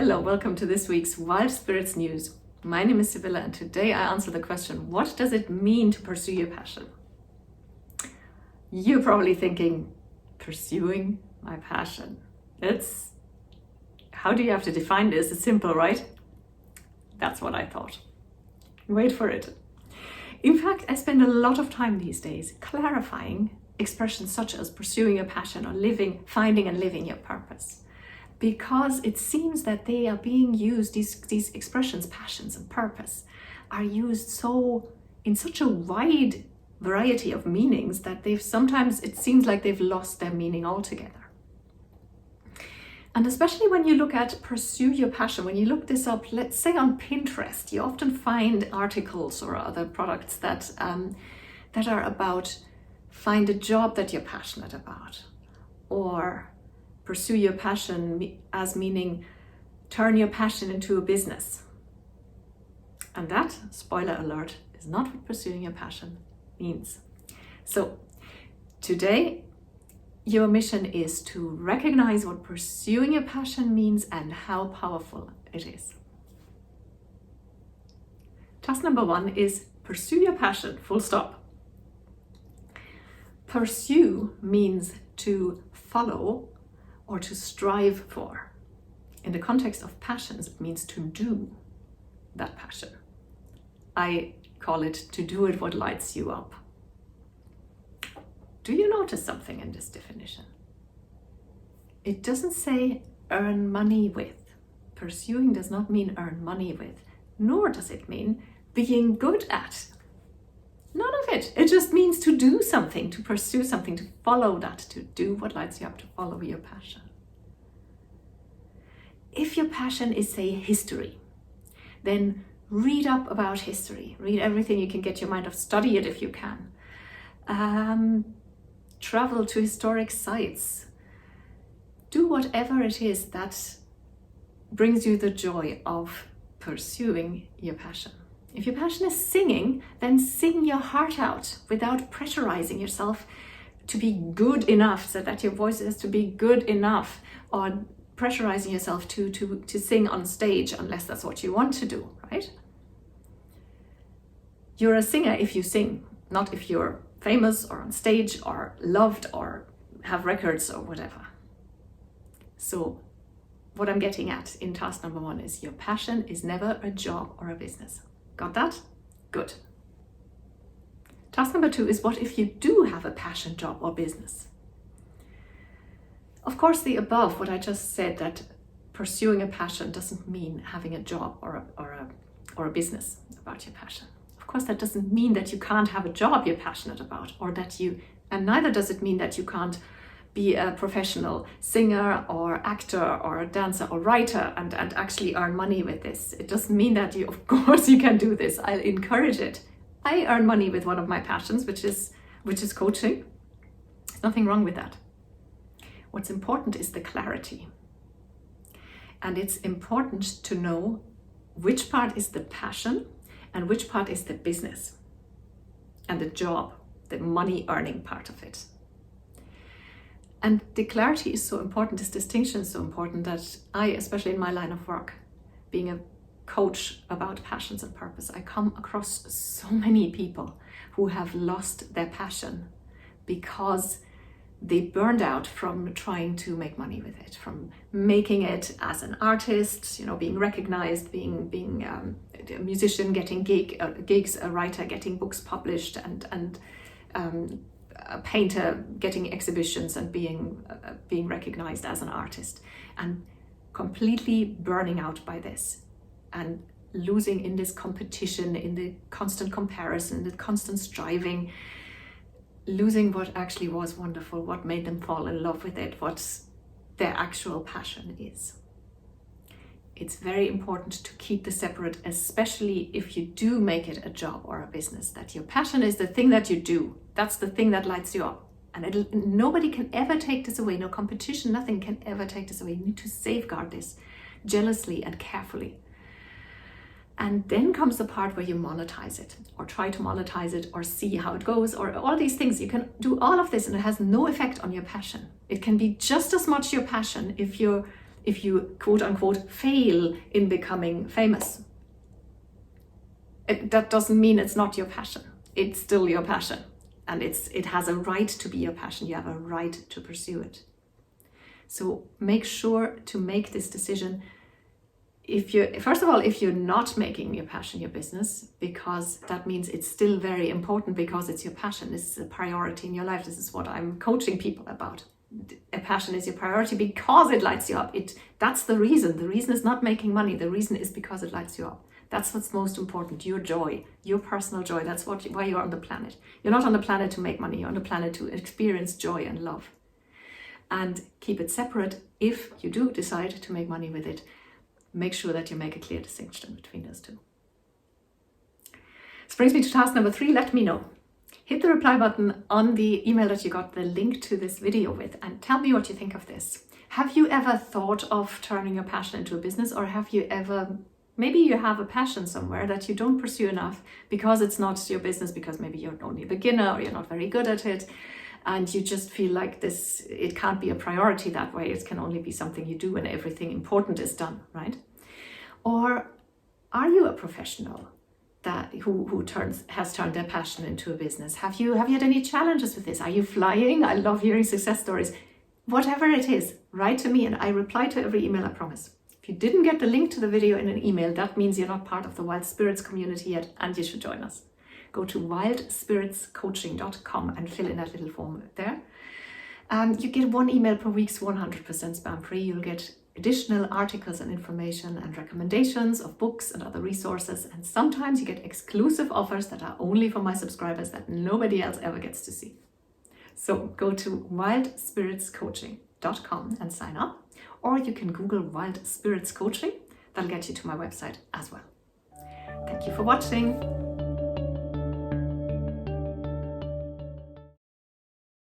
Hello, welcome to this week's Wild Spirits News. My name is Sibylla and today I answer the question, what does it mean to pursue your passion? You're probably thinking, pursuing my passion. How do you have to define this? It's simple, right? That's what I thought. Wait for it. In fact, I spend a lot of time these days clarifying expressions such as pursuing your passion or finding and living your purpose. Because it seems that they are being used, these expressions, passions and purpose, are used in such a wide variety of meanings that sometimes it seems like they've lost their meaning altogether. And especially when you look at pursue your passion, when you look this up, let's say on Pinterest, you often find articles or other products that are about find a job that you're passionate about, or pursue your passion as meaning turn your passion into a business. And that, spoiler alert, is not what pursuing your passion means. So today, your mission is to recognize what pursuing your passion means and how powerful it is. Task number 1 is pursue your passion, full stop. Pursue means to follow or to strive for. In the context of passions, it means to do that passion. I call it to do it what lights you up. Do you notice something in this definition? It doesn't say earn money with. Pursuing does not mean earn money with, nor does it mean being good at. None of it. It just means to do something, to pursue something, to follow that, to do what lights you up, to follow your passion. If your passion is, say, history, then read up about history. Read everything you can get your mind off. Study it if you can. Travel to historic sites. Do whatever it is that brings you the joy of pursuing your passion. If your passion is singing, then sing your heart out without pressurizing yourself to be good enough, so that your voice has to be good enough, or pressurizing yourself to sing on stage unless that's what you want to do, right? You're a singer if you sing, not if you're famous or on stage or loved or have records or whatever. So what I'm getting at in task number 1 is your passion is never a job or a business. Got that? Good. Task number 2 is what if you do have a passion, job or business? Of course, the above, what I just said, that pursuing a passion doesn't mean having a job or a business about your passion. Of course, that doesn't mean that you can't have a job you're passionate about, and neither does it mean that you can't be a professional singer or actor or a dancer or writer and actually earn money with this. It doesn't mean that of course you can do this. I'll encourage it. I earn money with one of my passions, which is coaching. There's nothing wrong with that. What's important is the clarity. And it's important to know which part is the passion and which part is the business and the job, the money earning part of it. And the clarity is so important, this distinction is so important, that I, especially in my line of work, being a coach about passions and purpose, I come across so many people who have lost their passion because they burned out from trying to make money with it, from making it as an artist, being recognized, being a musician, getting gigs, a writer, getting books published, and a painter, getting exhibitions and being recognized as an artist, and completely burning out by this and losing in this competition, in the constant comparison, the constant striving, losing what actually was wonderful, what made them fall in love with it, what their actual passion is. It's very important to keep this separate, especially if you do make it a job or a business, that your passion is the thing that you do. That's the thing that lights you up. And nobody can ever take this away. No competition, nothing can ever take this away. You need to safeguard this jealously and carefully. And then comes the part where you monetize it, or try to monetize it, or see how it goes, or all these things. You can do all of this and it has no effect on your passion. It can be just as much your passion if you're if you quote unquote fail in becoming famous. That doesn't mean it's not your passion. It's still your passion, and it has a right to be your passion. You have a right to pursue it. So make sure to make this decision. First of all, if you're not making your passion your business, because that means it's still very important, because it's your passion. This is a priority in your life. This is what I'm coaching people about. A passion is your priority because it lights you up. That's the reason. The reason is not making money. The reason is because it lights you up. That's what's most important, your joy, your personal joy. That's why you're on the planet. You're not on the planet to make money. You're on the planet to experience joy and love. And keep it separate. If you do decide to make money with it, make sure that you make a clear distinction between those two. This brings me to task number 3. Let me know. Hit the reply button on the email that you got the link to this video with, and tell me what you think of this. Have you ever thought of turning your passion into a business, or have you ever, maybe you have a passion somewhere that you don't pursue enough because it's not your business, because maybe you're only a beginner or you're not very good at it, and you just feel like it can't be a priority that way. It can only be something you do when everything important is done, right? Or are you a professional who has turned their passion into a business? Have you had any challenges with this? Are you flying? I love hearing success stories. Whatever it is, write to me and I reply to every email, I promise. If you didn't get the link to the video in an email, that means you're not part of the Wild Spirits community yet, and you should join us. Go to wildspiritscoaching.com and fill in that little form there. You get 1 email per week, 100% spam free. You'll get additional articles and information and recommendations of books and other resources. And sometimes you get exclusive offers that are only for my subscribers that nobody else ever gets to see. So go to wildspiritscoaching.com and sign up, or you can Google Wild Spirits Coaching. That'll get you to my website as well. Thank you for watching.